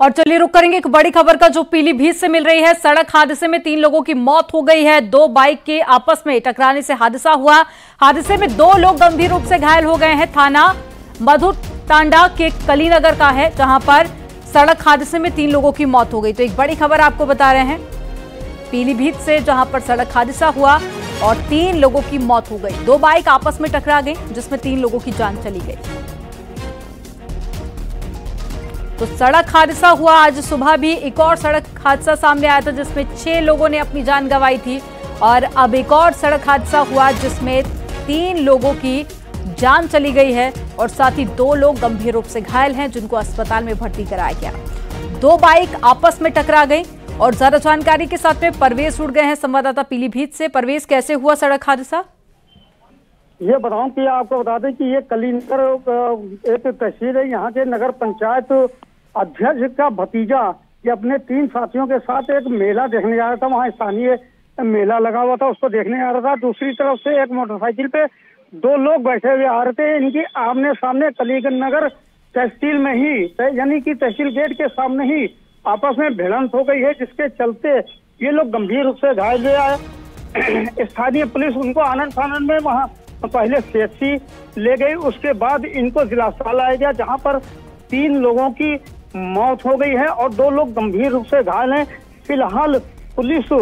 और चलिए रुक करेंगे एक बड़ी खबर का जो पीलीभीत से मिल रही है। सड़क हादसे में 3 लोगों की मौत हो गई है। 2 बाइक के आपस में टकराने से हादसा हुआ। हादसे में 2 लोग गंभीर रूप से घायल हो गए हैं। थाना मधुतांडा के कलीनगर का है, जहां पर सड़क हादसे में 3 लोगों की मौत हो गई। तो एक बड़ी खबर आपको बता रहे हैं पीलीभीत से, जहां पर सड़क हादसा हुआ और 3 लोगों की मौत हो गई। 2 बाइक आपस में टकरा गई, जिसमें 3 लोगों की जान चली गई। तो सड़क हादसा हुआ। आज सुबह भी एक और सड़क हादसा सामने आया था, जिसमें 6 लोगों ने अपनी जान गंवाई थी। और अब एक और सड़क हादसा हुआ, जिसमें 3 लोगों की जान चली गई है और साथ ही 2 लोग गंभीर रूप से घायल हैं, जिनको अस्पताल में भर्ती कराया गया। 2 बाइक आपस में टकरा गई। और ज्यादा जानकारी के साथ में परवेज जुड़ गए हैं संवाददाता पीलीभीत से। परवेज, कैसे हुआ सड़क हादसा? ये बताऊं कि आपको बता दें कि ये कलीनगर एक तहसील है। यहाँ के नगर पंचायत अध्यक्ष का भतीजा ये अपने 3 साथियों के साथ एक मेला देखने जा रहा था। वहाँ स्थानीय मेला लगा हुआ था, उसको देखने आ रहा था। दूसरी तरफ से एक मोटरसाइकिल पे 2 लोग बैठे हुए आ रहे थे। इनकी आमने सामने कलीनगर तहसील में ही, यानी कि तहसील गेट के सामने ही आपस में भिड़ंत हो गई है, जिसके चलते ये लोग गंभीर रूप से घायल हुए आए। स्थानीय पुलिस उनको आनंद फानंद में वहाँ पहले सीएचसी ले गई, उसके बाद इनको जिला अस्पताल लाया गया, जहाँ पर 3 लोगों की मौत हो गई है और 2 लोग गंभीर रूप से घायल हैं। फिलहाल पुलिस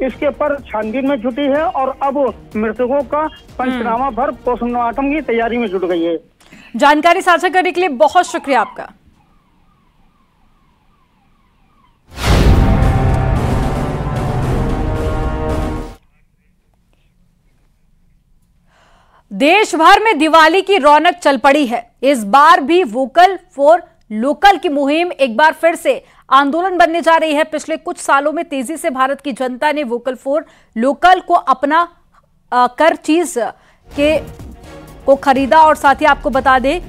इसके पर छानबीन में जुटी है और अब मृतकों का पंचनामा भर पोस्टमार्टम की तैयारी में जुट गई है। जानकारी साझा करने के लिए बहुत शुक्रिया आपका। देश भर में दिवाली की रौनक चल पड़ी है। इस बार भी वोकल फॉर लोकल की मुहिम एक बार फिर से आंदोलन बनने जा रही है। पिछले कुछ सालों में तेजी से भारत की जनता ने वोकल फॉर लोकल को अपना कर चीज को खरीदा। और साथ ही आपको बता दें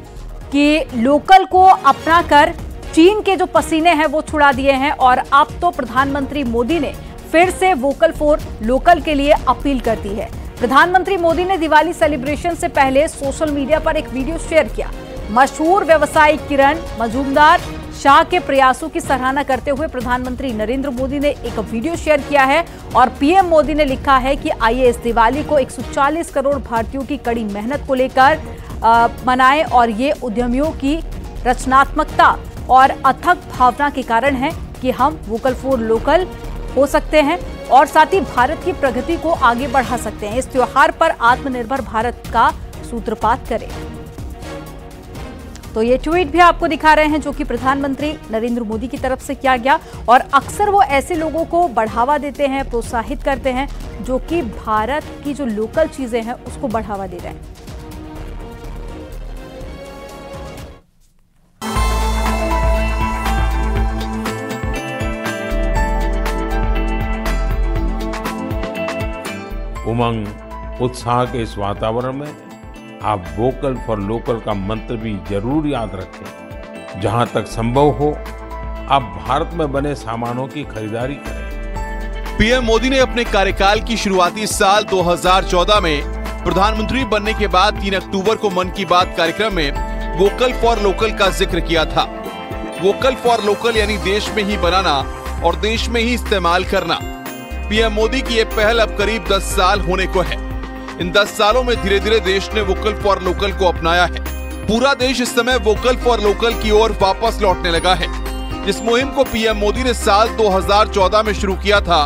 कि लोकल को अपना कर चीन के जो पसीने हैं वो छुड़ा दिए हैं। और अब तो प्रधानमंत्री मोदी ने फिर से वोकल फॉर लोकल के लिए अपील कर दी है। प्रधानमंत्री मोदी ने दिवाली सेलिब्रेशन से पहले सोशल मीडिया पर एक वीडियो शेयर किया। मशहूर व्यवसायी किरण मजूमदार शाह के प्रयासों की सराहना करते हुए प्रधानमंत्री नरेंद्र मोदी ने एक वीडियो शेयर किया है और पीएम मोदी ने लिखा है कि आइए इस दिवाली को 140 करोड़ भारतीयों की कड़ी मेहनत को लेकर मनाएं। और ये उद्यमियों की रचनात्मकता और अथक भावना के कारण है कि हम वोकल फॉर लोकल हो सकते हैं और साथ ही भारत की प्रगति को आगे बढ़ा सकते हैं। इस त्योहार पर आत्मनिर्भर भारत का सूत्रपात करें। तो ये ट्वीट भी आपको दिखा रहे हैं जो कि प्रधानमंत्री नरेंद्र मोदी की तरफ से किया गया। और अक्सर वो ऐसे लोगों को बढ़ावा देते हैं, प्रोत्साहित करते हैं जो कि भारत की जो लोकल चीजें हैं उसको बढ़ावा दे रहे हैं। उमंग, उत्साह के इस वातावरण में आप वोकल फॉर लोकल का मंत्र भी जरूर याद रखें। जहां तक संभव हो आप भारत में बने सामानों की खरीदारी करें। पीएम मोदी ने अपने कार्यकाल की शुरुआती साल 2014 में प्रधानमंत्री बनने के बाद 3 अक्टूबर को मन की बात कार्यक्रम में वोकल फॉर लोकल का जिक्र किया था। वोकल फॉर लोकल यानी देश में ही बनाना और देश में ही इस्तेमाल करना। पीएम मोदी की ये पहल अब करीब 10 साल होने को है। इन 10 सालों में धीरे धीरे देश ने वोकल फॉर लोकल को अपनाया है। पूरा देश इस समय वोकल फॉर लोकल की ओर वापस लौटने लगा है। जिस मुहिम को पीएम मोदी ने साल 2014 में शुरू किया था,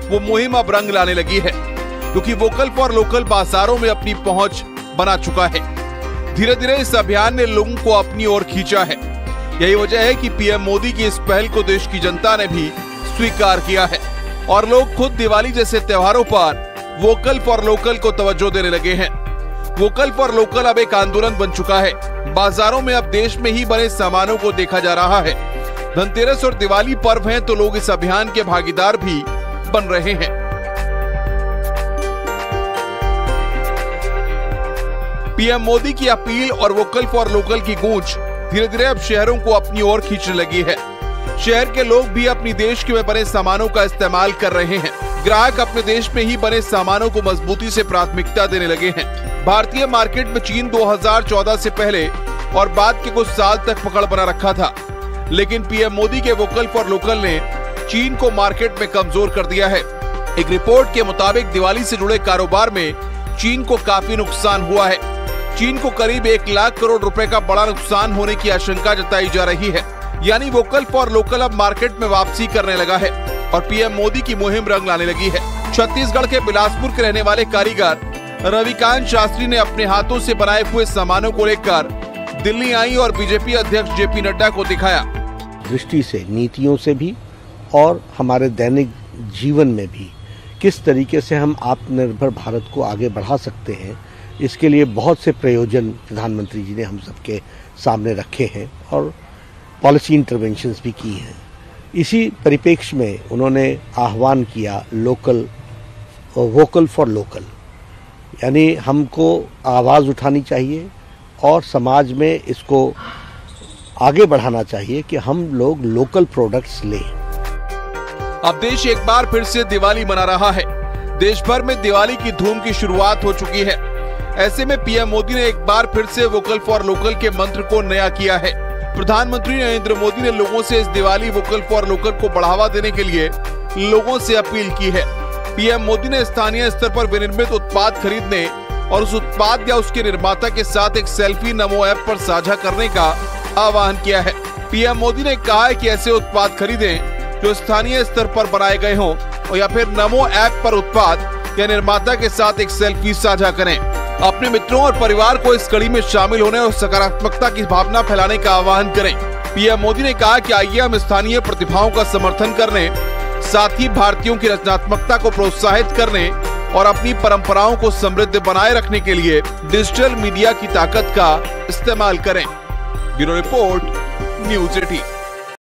वो मुहिम अब रंग लाने लगी है, क्योंकि वोकल फॉर लोकल बाजारों में अपनी पहुंच बना चुका है। धीरे धीरे इस अभियान ने लोगों को अपनी ओर खींचा है। यही वजह है कि पीएम मोदी की इस पहल को देश की जनता ने भी स्वीकार किया है और लोग खुद दिवाली जैसे त्योहारों पर वोकल फॉर लोकल को तवज्जो देने लगे हैं। वोकल फॉर लोकल अब एक आंदोलन बन चुका है। बाजारों में अब देश में ही बने सामानों को देखा जा रहा है। धनतेरस और दिवाली पर्व हैं तो लोग इस अभियान के भागीदार भी बन रहे हैं। पीएम मोदी की अपील और वोकल फॉर लोकल की गूंज धीरे धीरे अब शहरों को अपनी ओर खींचने लगी है। शहर के लोग भी अपनी देश के में बने सामानों का इस्तेमाल कर रहे हैं। ग्राहक अपने देश में ही बने सामानों को मजबूती से प्राथमिकता देने लगे हैं। भारतीय मार्केट में चीन 2014 से पहले और बाद के कुछ साल तक पकड़ बना रखा था, लेकिन पीएम मोदी के वोकल फॉर लोकल ने चीन को मार्केट में कमजोर कर दिया है। एक रिपोर्ट के मुताबिक दिवाली से जुड़े कारोबार में चीन को काफी नुकसान हुआ है। चीन को करीब 1 लाख करोड़ रुपए का बड़ा नुकसान होने की आशंका जताई जा रही है। यानी वोकल फॉर लोकल अब मार्केट में वापसी करने लगा है और पीएम मोदी की मुहिम रंग लाने लगी है। छत्तीसगढ़ के बिलासपुर के रहने वाले कारीगर रविकांत शास्त्री ने अपने हाथों से बनाए हुए सामानों को लेकर दिल्ली आई और बीजेपी अध्यक्ष जेपी नड्डा को दिखाया। दृष्टि से, नीतियों से भी और हमारे दैनिक जीवन में भी किस तरीके से हम आत्मनिर्भर भारत को आगे बढ़ा सकते हैं, इसके लिए बहुत से प्रयोजन प्रधानमंत्री जी ने हम सबके सामने रखे हैं और पॉलिसी इंटरवेंशंस भी की हैं। इसी परिप्रेक्ष्य में उन्होंने आह्वान किया वोकल फॉर लोकल, यानी हमको आवाज़ उठानी चाहिए और समाज में इसको आगे बढ़ाना चाहिए कि हम लोग लोकल प्रोडक्ट्स लें। अब देश एक बार फिर से दिवाली मना रहा है। देश भर में दिवाली की धूम की शुरुआत हो चुकी है। ऐसे में पीएम मोदी ने एक बार फिर से वोकल फॉर लोकल के मंत्र को नया किया है। प्रधानमंत्री नरेंद्र मोदी ने लोगों से इस दिवाली वोकल फॉर लोकल को बढ़ावा देने के लिए लोगों से अपील की है। पीएम मोदी ने स्थानीय स्तर पर विनिर्मित उत्पाद खरीदने और उस उत्पाद या उसके निर्माता के साथ एक सेल्फी नमो ऐप पर साझा करने का आह्वान किया है। पीएम मोदी ने कहा है कि ऐसे उत्पाद खरीदें जो स्थानीय स्तर पर बनाए गए हों और या फिर नमो ऐप पर उत्पाद या निर्माता के साथ एक सेल्फी साझा करें। अपने मित्रों और परिवार को इस कड़ी में शामिल होने और सकारात्मकता की भावना फैलाने का आह्वान करें। पीएम मोदी ने कहा कि आइए हम स्थानीय प्रतिभाओं का समर्थन करने, साथ ही भारतीयों की रचनात्मकता को प्रोत्साहित करने और अपनी परंपराओं को समृद्ध बनाए रखने के लिए डिजिटल मीडिया की ताकत का इस्तेमाल करें। Bureau report, news 18।